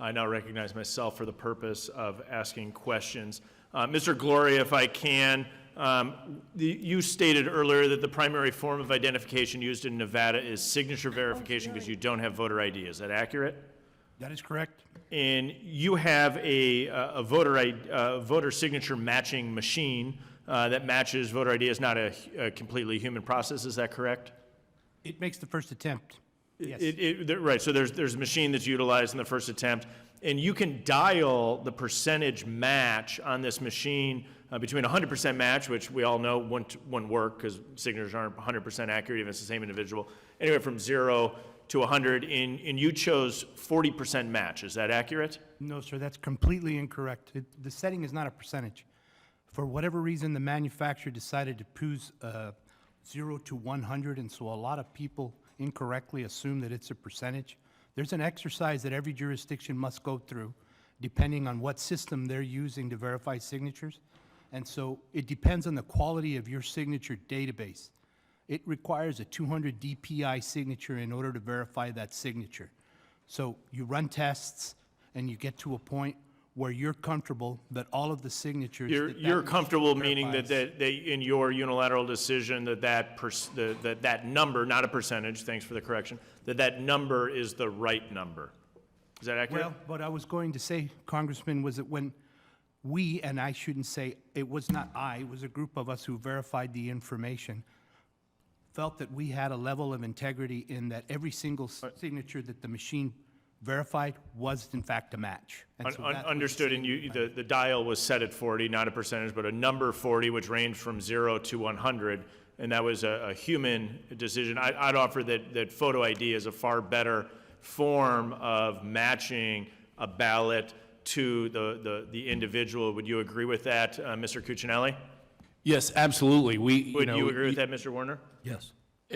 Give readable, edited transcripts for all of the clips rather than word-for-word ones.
I now recognize myself for the purpose of asking questions. Mr. Gloria, if I can, you stated earlier that the primary form of identification used in Nevada is signature verification because you don't have voter ID. Is that accurate? That is correct. And you have a voter signature matching machine that matches voter ID. Is not a completely human process. Is that correct? It makes the first attempt. Yes. Right. So there's a machine that's utilized in the first attempt, and you can dial the percentage match on this machine between 100% match, which we all know won't work because signatures aren't 100% accurate even if it's the same individual, anywhere from 0 to 100, and you chose 40% match. Is that accurate? No, sir, that's completely incorrect. The setting is not a percentage. For whatever reason, the manufacturer decided to choose 0 to 100, and so a lot of people incorrectly assume that it's a percentage. There's an exercise that every jurisdiction must go through, depending on what system they're using to verify signatures. And so it depends on the quality of your signature database. It requires a 200 DPI signature in order to verify that signature. So you run tests, and you get to a point where you're comfortable that all of the signatures... You're comfortable, meaning that they, in your unilateral decision, that number, not a percentage, thanks for the correction, that number is the right number. Is that accurate? Well, what I was going to say, Congressman, was that when we, and I shouldn't say, it was not I, it was a group of us who verified the information, felt that we had a level of integrity in that every single signature that the machine verified was in fact a match. And so understood, and the dial was set at 40, not a percentage, but a number 40, which ranged from 0 to 100, and that was a human decision. I'd offer that photo ID is a far better form of matching a ballot to the individual. Would you agree with that, Mr. Cuccinelli? Yes, absolutely. Would you agree with that, Mr. Warner? Yes.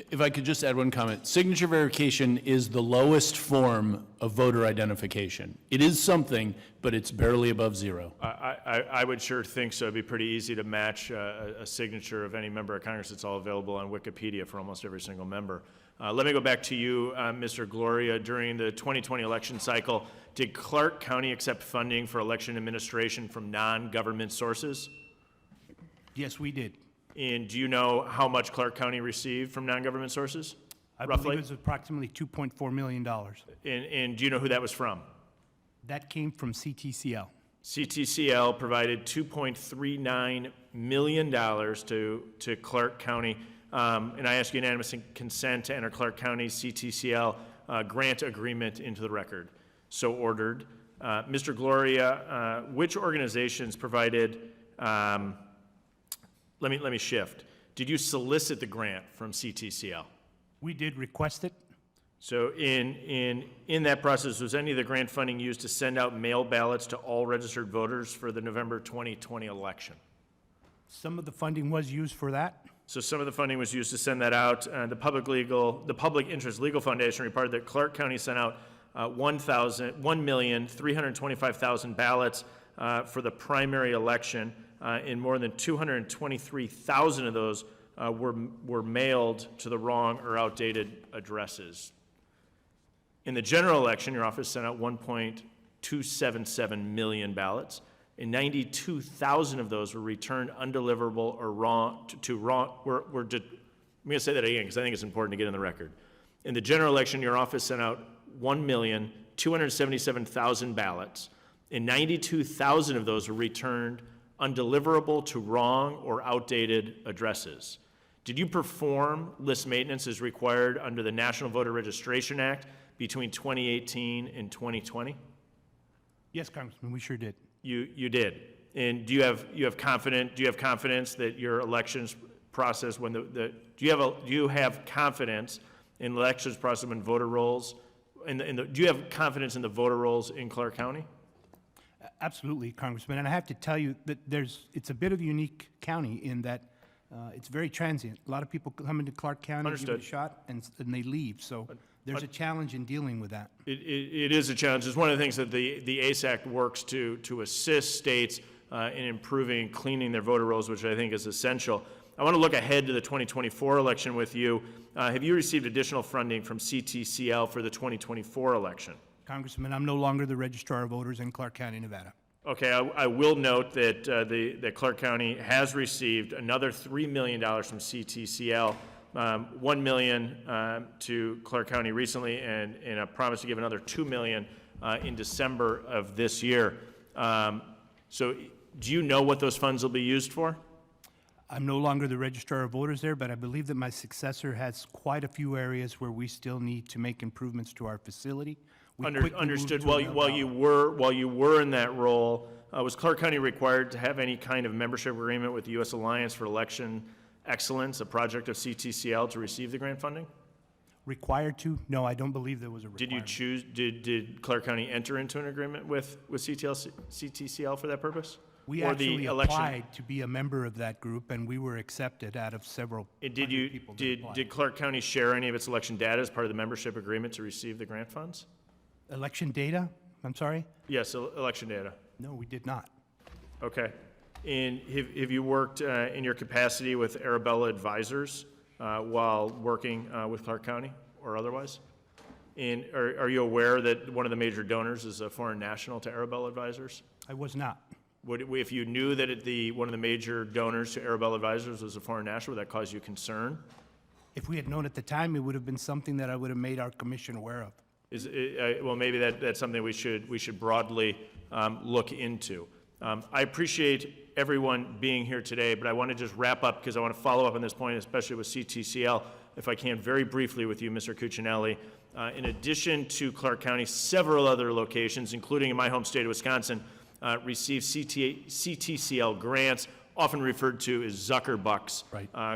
If I could just add one comment. Signature verification is the lowest form of voter identification. It is something, but it's barely above 0. I would sure think so. It'd be pretty easy to match a signature of any member of Congress. It's all available on Wikipedia for almost every single member. Let me go back to you, Mr. Gloria. During the 2020 election cycle, did Clark County accept funding for election administration from non-government sources? Yes, we did. And do you know how much Clark County received from non-government sources? I roughly? believe it was approximately $2.4 million. And do you know who that was from? That came from CTCL. CTCL provided $2.39 million to Clark County. And I ask unanimous consent to enter Clark County CTCL grant agreement into the record. So ordered. Mr. Gloria, which organizations provided... Let me shift. Did you solicit the grant from CTCL? We did request it. So in that process, was any of the grant funding used to send out mail ballots to all registered voters for the November 2020 election? Some of the funding was used for that. So some of the funding was used to send that out. The Public Interest Legal Foundation reported that Clark County sent out 1,325,000 ballots for the primary election. And more than 223,000 of those were mailed to the wrong or outdated addresses. In the general election, your office sent out 1.277 million ballots, and 92,000 of those were returned undeliverable or wrong I'm going to say that again because I think it's important to get in the record. In the general election, your office sent out 1,277,000 ballots, and 92,000 of those were returned undeliverable to wrong or outdated addresses. Did you perform list maintenance as required under the National Voter Registration Act between 2018 and 2020? Yes, Congressman, we sure did. You did. And do you have confidence that your elections process do you have confidence in elections process when voter rolls do you have confidence in the voter rolls in Clark County? Absolutely, Congressman, and I have to tell you that it's a bit of a unique county in that it's very transient. A lot of people come into Clark County, give it a shot, and they leave. So there's a challenge in dealing with that. It is a challenge. It's one of the things that the ACE Act works to assist states in improving, cleaning their voter rolls, which I think is essential. I want to look ahead to the 2024 election with you. Have you received additional funding from CTCL for the 2024 election? Congressman, I'm no longer the registrar of voters in Clark County, Nevada. Okay, I will note that that Clark County has received another $3 million from CTCL, $1 million to Clark County recently, and a promise to give another $2 million in December of this year. So do you know what those funds will be used for? I'm no longer the registrar of voters there, but I believe that my successor has quite a few areas where we still need to make improvements to our facility. We quickly moved Understood. to While another you model. were in that role, was Clark County required to have any kind of membership agreement with the U.S. Alliance for Election Excellence, a project of CTCL, to receive the grant funding? Required to? No, I don't believe there was a requirement. Did Clark County enter into an agreement with CTCL for that purpose? We Or the actually election- applied to be a member of that group, and we were accepted out of several And hundred people that applied. did Clark County share any of its election data as part of the membership agreement to receive the grant funds? Election data? I'm sorry? Yes, election data. No, we did not. Okay. And have you worked in your capacity with Arabella Advisors while working with Clark County or otherwise? And are you aware that one of the major donors is a foreign national to Arabella Advisors? I was not. If you knew that one of the major donors to Arabella Advisors was a foreign national, would that cause you concern? If we had known at the time, it would have been something that I would have made our commission aware of. Well, maybe that's something we should broadly look into. I appreciate everyone being here today, but I want to just wrap up because I want to follow up on this point, especially with CTCL, if I can, very briefly with you, Mr. Cuccinelli. In addition to Clark County, several other locations, including in my home state of Wisconsin, receive CTCL grants, often referred to as Zuckerbucks,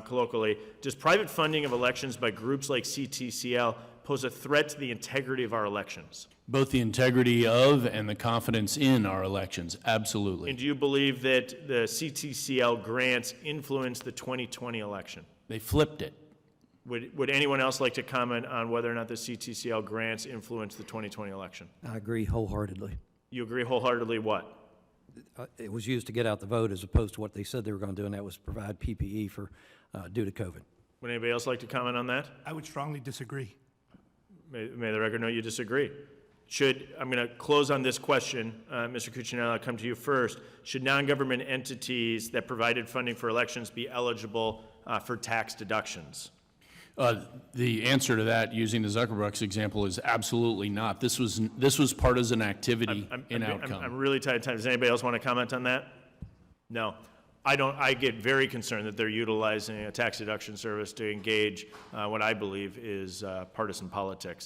colloquially. Does private funding of elections by groups like CTCL pose a threat to the integrity of our elections? Both the integrity of and the confidence in our elections, absolutely. And do you believe that the CTCL grants influence the 2020 election? They flipped it. Would anyone else like to comment on whether or not the CTCL grants influence the 2020 election? I agree wholeheartedly. You agree wholeheartedly what? It was used to get out the vote as opposed to what they said they were going to do, and that was provide PPE for, due to COVID. Would anybody else like to comment on that? I would strongly disagree. May the record know you disagree. I'm going to close on this question, Mr. Cuccinelli, I'll come to you first. Should non-government entities that provided funding for elections be eligible for tax deductions? The answer to that, using the Zuckerbucks example, is absolutely not. This was partisan activity in outcome. I'm really tight on time. Does anybody else want to comment on that? No. I don't. I get very concerned that they're utilizing a tax deduction service to engage what I believe is partisan politics.